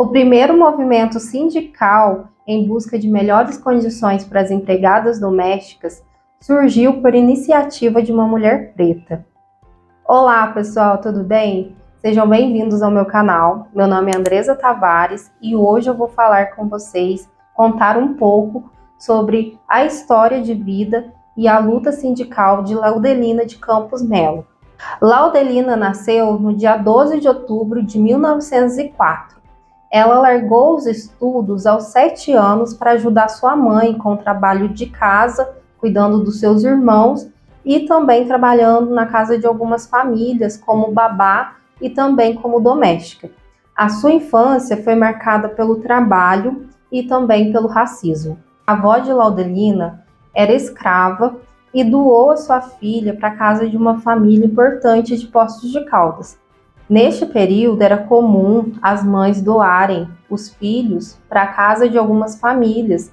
O primeiro movimento sindical em busca de melhores condições para as empregadas domésticas surgiu por iniciativa de uma mulher preta. Olá pessoal, tudo bem? Sejam bem-vindos ao meu canal. Meu nome é Andresa Tavares e hoje eu vou falar com vocês, contar um pouco sobre a história de vida e a luta sindical de Laudelina de Campos Melo. Laudelina nasceu no dia 12 de outubro de 1904. Ela largou os estudos aos 7 anos para ajudar sua mãe com o trabalho de casa, cuidando dos seus irmãos e também trabalhando na casa de algumas famílias como babá e também como doméstica. A sua infância foi marcada pelo trabalho e também pelo racismo. A avó de Laudelina era escrava e doou a sua filha para a casa de uma família importante de Poços de Caldas. Neste período, era comum as mães doarem os filhos para a casa de algumas famílias,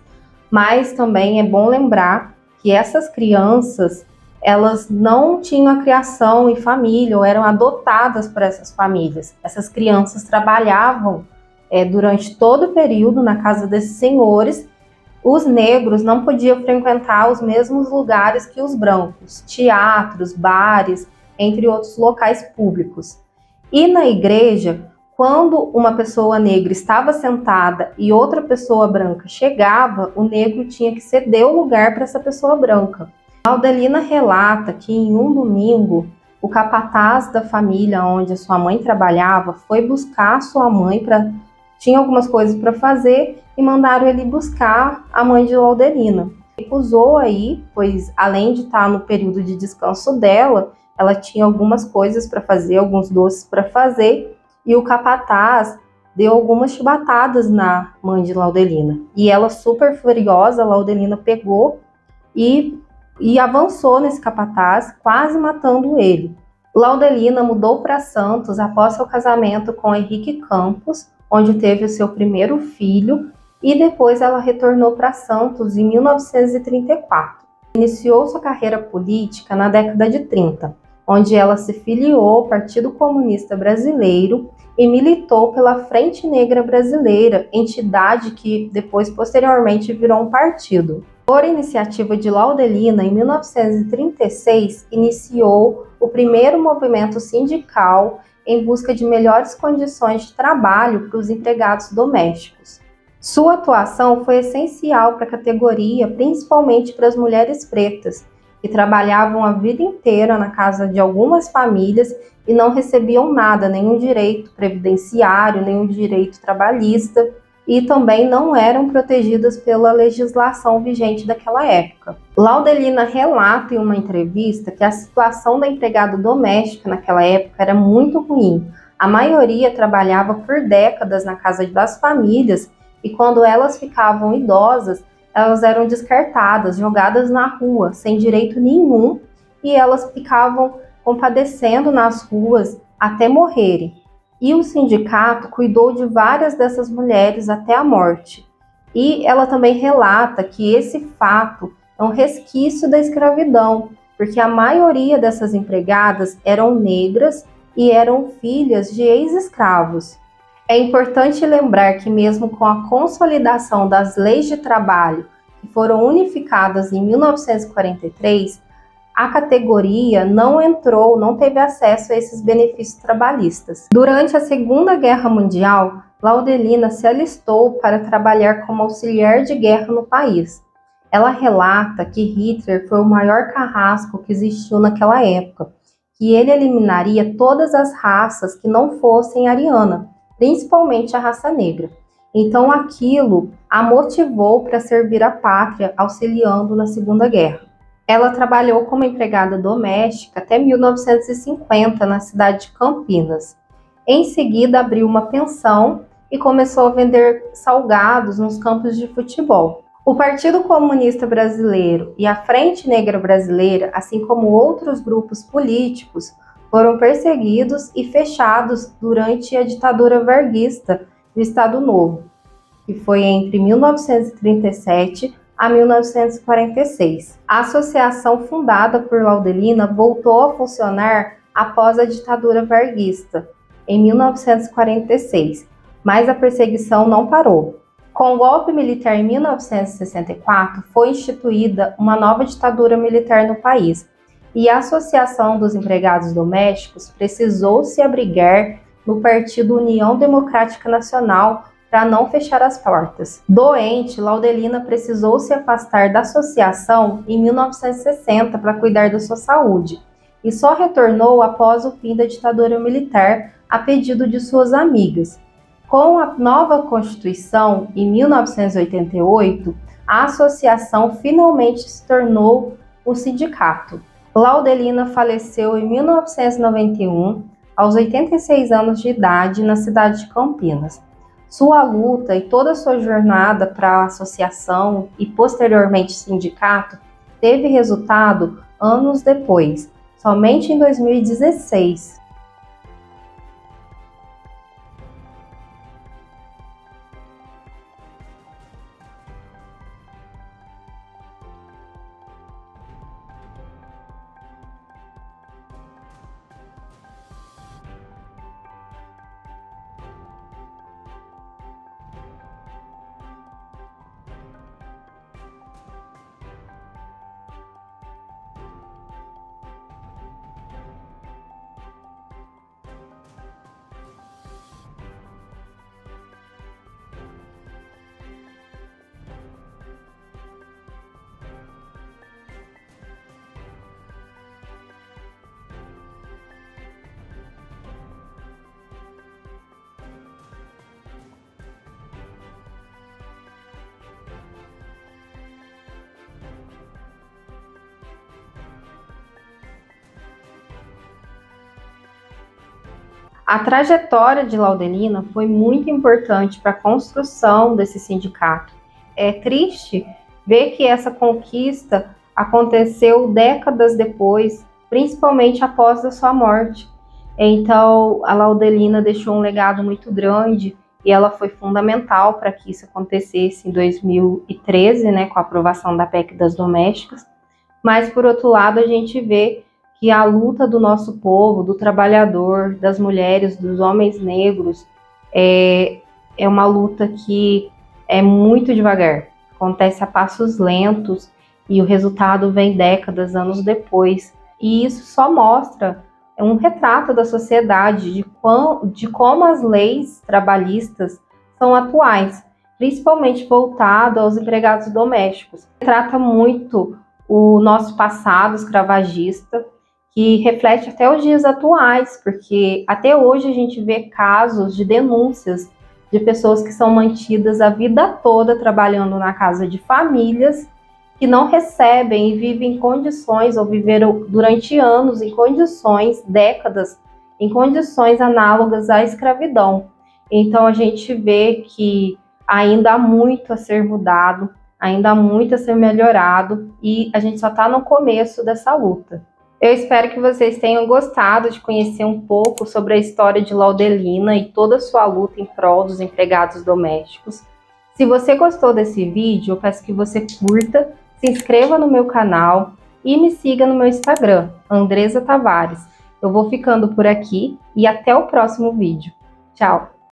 mas também é bom lembrar que essas crianças, elas não tinham a criação em família ou eram adotadas por essas famílias. Essas crianças trabalhavam durante todo o período na casa desses senhores. Os negros não podiam frequentar os mesmos lugares que os brancos, teatros, bares, entre outros locais públicos. E na igreja, quando uma pessoa negra estava sentada e outra pessoa branca chegava, o negro tinha que ceder o lugar para essa pessoa branca. Laudelina relata que em um domingo, o capataz da família onde a sua mãe trabalhava foi buscar a sua mãe tinha algumas coisas para fazer e mandaram ele buscar a mãe de Laudelina. Recusou aí, pois além de estar no período de descanso dela, ela tinha algumas coisas para fazer, alguns doces para fazer, e o capataz deu algumas chibatadas na mãe de Laudelina. E ela, super furiosa, Laudelina pegou e avançou nesse capataz, quase matando ele. Laudelina mudou para Santos após seu casamento com Henrique Campos, onde teve o seu primeiro filho, e depois ela retornou para Santos em 1934. Iniciou sua carreira política na década de 30, onde ela se filiou ao Partido Comunista Brasileiro e militou pela Frente Negra Brasileira, entidade que depois, posteriormente, virou um partido. Por iniciativa de Laudelina, em 1936, iniciou o primeiro movimento sindical em busca de melhores condições de trabalho para os empregados domésticos. Sua atuação foi essencial para a categoria, principalmente para as mulheres pretas, que trabalhavam a vida inteira na casa de algumas famílias e não recebiam nada, nenhum direito previdenciário, nenhum direito trabalhista, e também não eram protegidas pela legislação vigente daquela época. Laudelina relata em uma entrevista que a situação da empregada doméstica naquela época era muito ruim. A maioria trabalhava por décadas na casa das famílias e quando elas ficavam idosas, elas eram descartadas, jogadas na rua, sem direito nenhum, e elas ficavam compadecendo nas ruas até morrerem. E o sindicato cuidou de várias dessas mulheres até a morte. E ela também relata que esse fato é um resquício da escravidão, porque a maioria dessas empregadas eram negras e eram filhas de ex-escravos. É importante lembrar que mesmo com a consolidação das leis de trabalho, que foram unificadas em 1943, a categoria não teve acesso a esses benefícios trabalhistas. Durante a Segunda Guerra Mundial, Laudelina se alistou para trabalhar como auxiliar de guerra no país. Ela relata que Hitler foi o maior carrasco que existiu naquela época, que ele eliminaria todas as raças que não fossem ariana, principalmente a raça negra. Então aquilo a motivou para servir a pátria, auxiliando na Segunda Guerra. Ela trabalhou como empregada doméstica até 1950 na cidade de Campinas. Em seguida abriu uma pensão e começou a vender salgados nos campos de futebol. O Partido Comunista Brasileiro e a Frente Negra Brasileira, assim como outros grupos políticos, foram perseguidos e fechados durante a ditadura varguista do Estado Novo, que foi entre 1937 a 1946. A associação fundada por Laudelina voltou a funcionar após a ditadura varguista, em 1946, mas a perseguição não parou. Com o golpe militar em 1964, foi instituída uma nova ditadura militar no país, e a Associação dos Empregados Domésticos precisou se abrigar no Partido União Democrática Nacional para não fechar as portas. Doente, Laudelina precisou se afastar da associação em 1960 para cuidar da sua saúde, e só retornou após o fim da ditadura militar a pedido de suas amigas. Com a nova Constituição, em 1988, a associação finalmente se tornou um sindicato. Laudelina faleceu em 1991, aos 86 anos de idade, na cidade de Campinas. Sua luta e toda a sua jornada para a associação e posteriormente sindicato teve resultado anos depois, somente em 2016. A trajetória de Laudelina foi muito importante para a construção desse sindicato. É triste ver que essa conquista aconteceu décadas depois, principalmente após a sua morte. Então, a Laudelina deixou um legado muito grande e ela foi fundamental para que isso acontecesse em 2013, com a aprovação da PEC das domésticas. Mas, por outro lado, a gente vê que a luta do nosso povo, do trabalhador, das mulheres, dos homens negros, é uma luta que é muito devagar, acontece a passos lentos e o resultado vem décadas, anos depois. E isso só mostra um retrato da sociedade, de como as leis trabalhistas são atuais, principalmente voltado aos empregados domésticos. Trata muito o nosso passado escravagista, que reflete até os dias atuais, porque até hoje a gente vê casos de denúncias de pessoas que são mantidas a vida toda trabalhando na casa de famílias, que não recebem e vivem em condições, ou viveram durante anos em condições, décadas, em condições análogas à escravidão. Então a gente vê que ainda há muito a ser mudado, ainda há muito a ser melhorado, e a gente só está no começo dessa luta. Eu espero que vocês tenham gostado de conhecer um pouco sobre a história de Laudelina e toda a sua luta em prol dos empregados domésticos. Se você gostou desse vídeo, eu peço que você curta, se inscreva no meu canal e me siga no meu Instagram, Andresa Tavares. Eu vou ficando por aqui e até o próximo vídeo. Tchau!